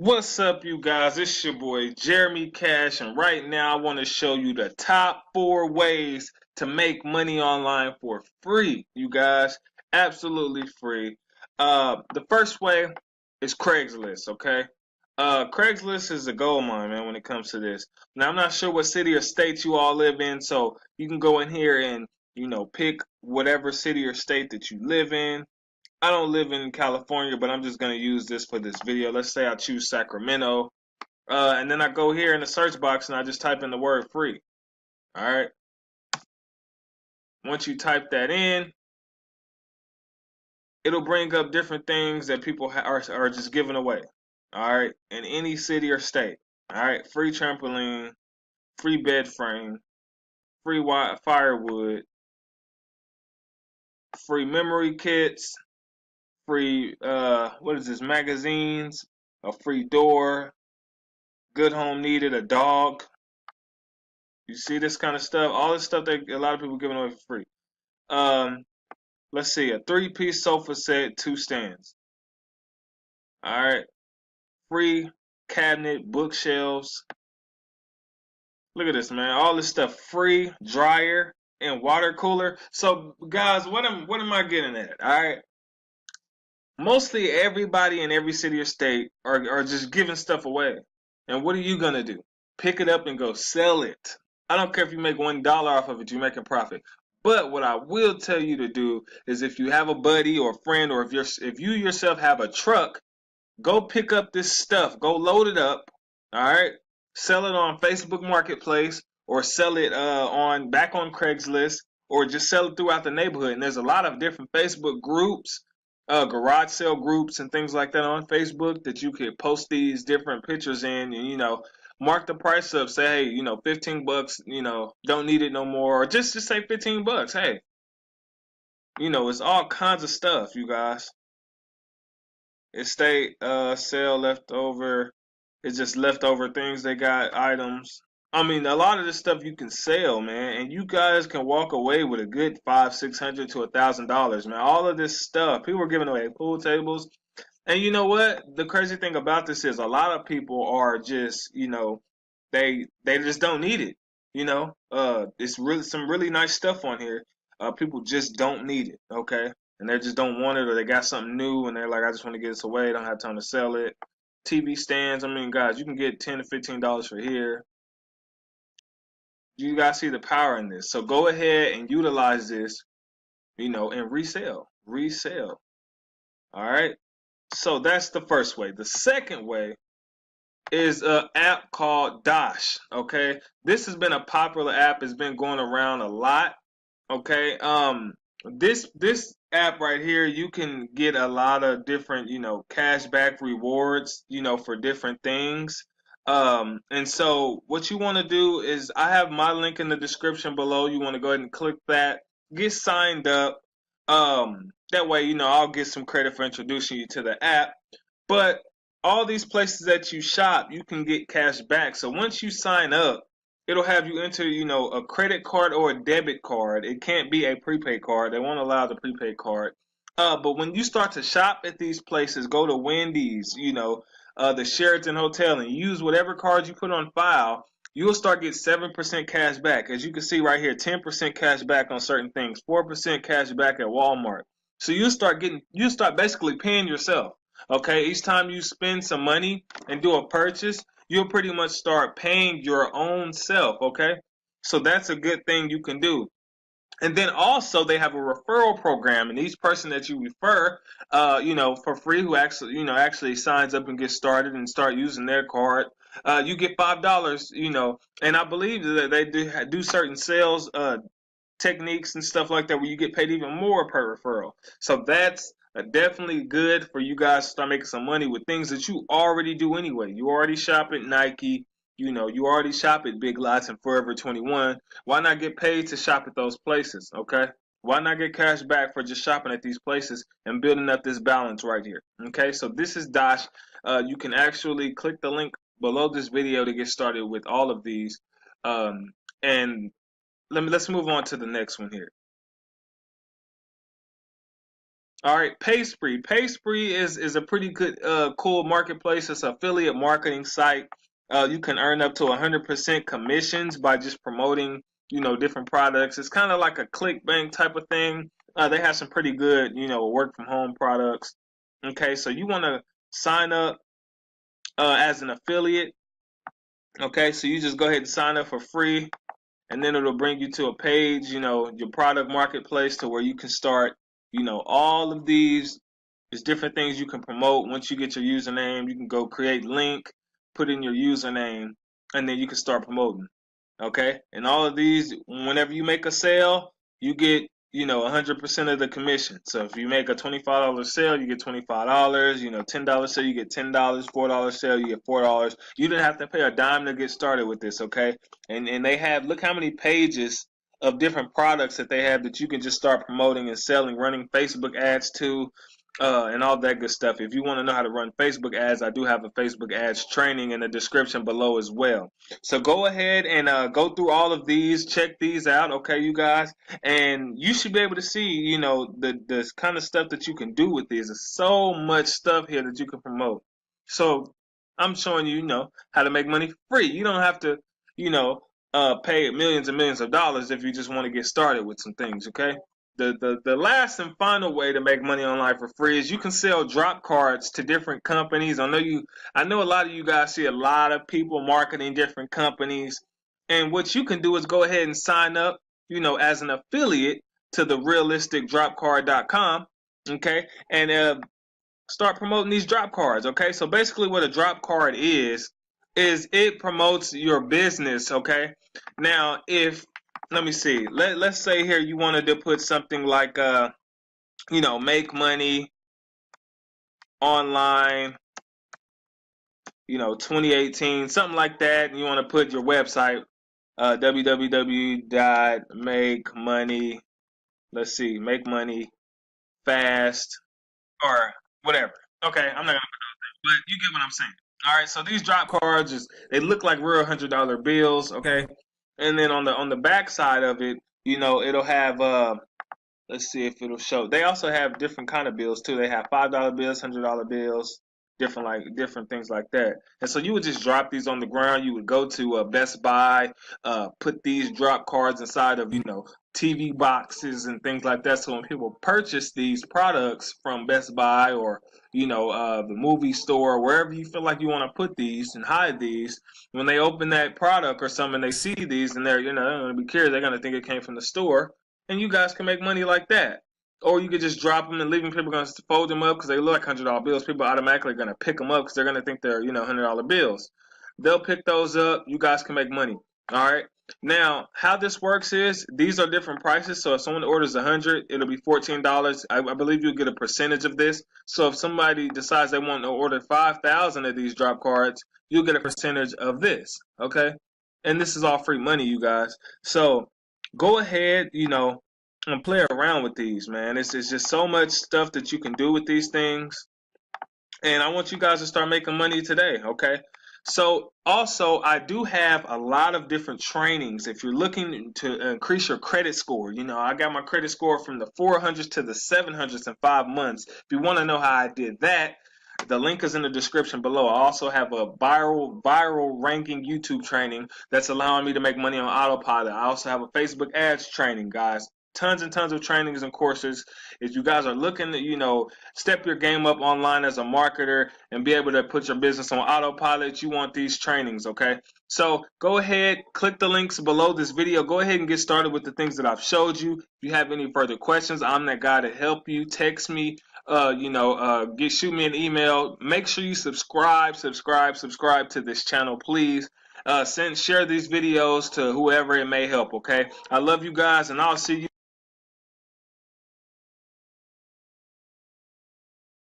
What's up, you guys? It's your boy Jeremy Cash, and right now I want to show you the top 4 ways to make money online for free, you guys. Absolutely free. The first way is Craigslist, okay? Craigslist is a gold mine, man, when it comes to this. Now, I'm not sure what city or state you all live in, so you can go in here and, pick whatever city or state that you live in. I don't live in California, but I'm just going to use this for this video. Let's say I choose Sacramento. And then I go here in the search box and I just type in the word free. All right. Once you type that in, it'll bring up different things that people are just giving away. All right. In any city or state. All right. Free trampoline, free bed frame, free firewood, free memory kits, free, what is this, magazines, a free door, good home needed, a dog. You see this kind of stuff, all this stuff that a lot of people are giving away for free. Um, let's see, a 3-piece sofa set, 2 stands. All right, free cabinet, bookshelves. Look at this, man. All this stuff free, dryer and water cooler. So, guys, what am I getting at? All right, mostly everybody in every city or state are just giving stuff away. And what are you gonna do? Pick it up and go sell it. I don't care if you make $1 off of it, you make a profit. But what I will tell you to do is if you have a buddy or a friend, or if you yourself have a truck, go pick up this stuff. Go load it up. All right. Sell it on Facebook Marketplace, or sell it on back on Craigslist, or just sell it throughout the neighborhood. And there's a lot of different Facebook groups, garage sale groups and things like that on Facebook that you could post these different pictures in, and mark the price up. Say, hey, $15. Don't need it no more, or just say $15. Hey, it's all kinds of stuff, you guys. Estate sale leftover. It's just leftover things. They got items. I mean, a lot of this stuff you can sell, man, and you guys can walk away with a good 500, $600 to $1,000, man. All of this stuff, people are giving away pool tables, and you know what? The crazy thing about this is a lot of people are just, they just don't need it. It's really some really nice stuff on here. People just don't need it, okay? And they just don't want it, or they got something new and they're like, I just want to get this away. Don't have time to sell it. TV stands. I mean, guys, you can get $10 to $15 for here. You guys see the power in this. So go ahead and utilize this, and resell. Resell. All right. So that's the first way. The second way is an app called Dosh. Okay, this has been a popular app. It's been going around a lot. Okay, this app right here, you can get a lot of different, cashback rewards, for different things. And so what you want to do is, I have my link in the description below. You want to go ahead and click that, get signed up. That way, I'll get some credit for introducing you to the app. But all these places that you shop, you can get cash back. So once you sign up, it'll have you enter, a credit card or a debit card. It can't be a prepaid card. They won't allow the prepaid card. But when you start to shop at these places, go to Wendy's, the Sheraton Hotel, and use whatever card you put on file, you'll start getting 7% cash back. As you can see right here, 10% cash back on certain things, 4% cash back at Walmart. So you start basically paying yourself. Okay, each time you spend some money and do a purchase, you'll pretty much start paying your own self. Okay, so that's a good thing you can do. And then also they have a referral program, and each person that you refer, for free, who actually, actually signs up and gets started and start using their card, you get $5. And I believe that they do certain sales techniques and stuff like that where you get paid even more per referral. So that's definitely good for you guys to start making some money with things that you already do anyway. You already shop at Nike, you already shop at Big Lots and Forever 21. Why not get paid to shop at those places, okay? Why not get cash back for just shopping at these places and building up this balance right here, okay? So this is Dosh. You can actually click the link below this video to get started with all of these. And let's move on to the next one here. All right, PaySpree. PaySpree is a pretty good, cool marketplace. It's an affiliate marketing site. You can earn up to 100% commissions by just promoting, different products. It's kind of like a ClickBank type of thing. They have some pretty good, work from home products. Okay, so you want to sign up as an affiliate. Okay, so you just go ahead and sign up for free, and then it'll bring you to a page, your product marketplace, to where you can start, all of these. There's different things you can promote. Once you get your username, you can go create link, put in your username, and then you can start promoting. Okay, and all of these, whenever you make a sale, you get 100% of the commission. So if you make a $25 sale, you get $25. $10 sale, you get $10. $4 sale, you get $4. You didn't have to pay a dime to get started with this. Okay, and they have, look how many pages of different products that they have that you can just start promoting and selling, running Facebook ads to. And all that good stuff. If you want to know how to run Facebook ads, I do have a Facebook ads training in the description below as well. So go ahead and go through all of these, check these out, okay, you guys, and you should be able to see, the kind of stuff that you can do with these. There's so much stuff here that you can promote. So I'm showing you, how to make money free. You don't have to, pay millions and millions of dollars if you just want to get started with some things, okay? The last and final way to make money online for free is you can sell drop cards to different companies. I know a lot of you guys see a lot of people marketing different companies, and what you can do is go ahead and sign up, as an affiliate to the realisticdropcard.com, okay, and start promoting these drop cards, okay? So basically what a drop card is it promotes your business, okay? Now, if let me see. Let's say here you wanted to put something like make money online, 2018, something like that, and you want to put your website, www.makemoney, let's see, make money fast or whatever. Okay, I'm not gonna put those things, but you get what I'm saying. All right, so these drop cards they look like real $100 bills, okay? And then on the back side of it, it'll have let's see if it'll show. They also have different kind of bills too. They have $5 bills, $100 bills, different things like that. And so you would just drop these on the ground. You would go to Best Buy, put these drop cards inside of TV boxes and things like that. So when people purchase these products from Best Buy or the movie store, wherever you feel like you want to put these and hide these, when they open that product or something, they see these and they're going to be curious. They're going to think it came from the store, and you guys can make money like that. Or you could just drop them and leave them. People are going to fold them up because they look like $100 bills. People automatically are going to pick them up because they're going to think they're $100 bills. They'll pick those up. You guys can make money. All right. Now, how this works is these are different prices. So if someone orders 100, it'll be $14. I believe you'll get a percentage of this. So if somebody decides they want to order 5,000 of these drop cards, you'll get a percentage of this. Okay. And this is all free money, you guys. So go ahead, and play around with these, man. It's just so much stuff that you can do with these things. And I want you guys to start making money today, okay? So also, I do have a lot of different trainings. If you're looking to increase your credit score, I got my credit score from the 400s to the 700s in 5 months. If you want to know how I did that, the link is in the description below. I also have a viral ranking YouTube training that's allowing me to make money on autopilot. I also have a Facebook ads training, guys. Tons and tons of trainings and courses. If you guys are looking to, step your game up online as a marketer and be able to put your business on autopilot, you want these trainings, okay? So go ahead, click the links below this video. Go ahead and get started with the things that I've showed you. If you have any further questions, I'm that guy to help you. Text me, shoot me an email. Make sure you subscribe to this channel, please. Share these videos to whoever it may help, okay? I love you guys, and I'll see you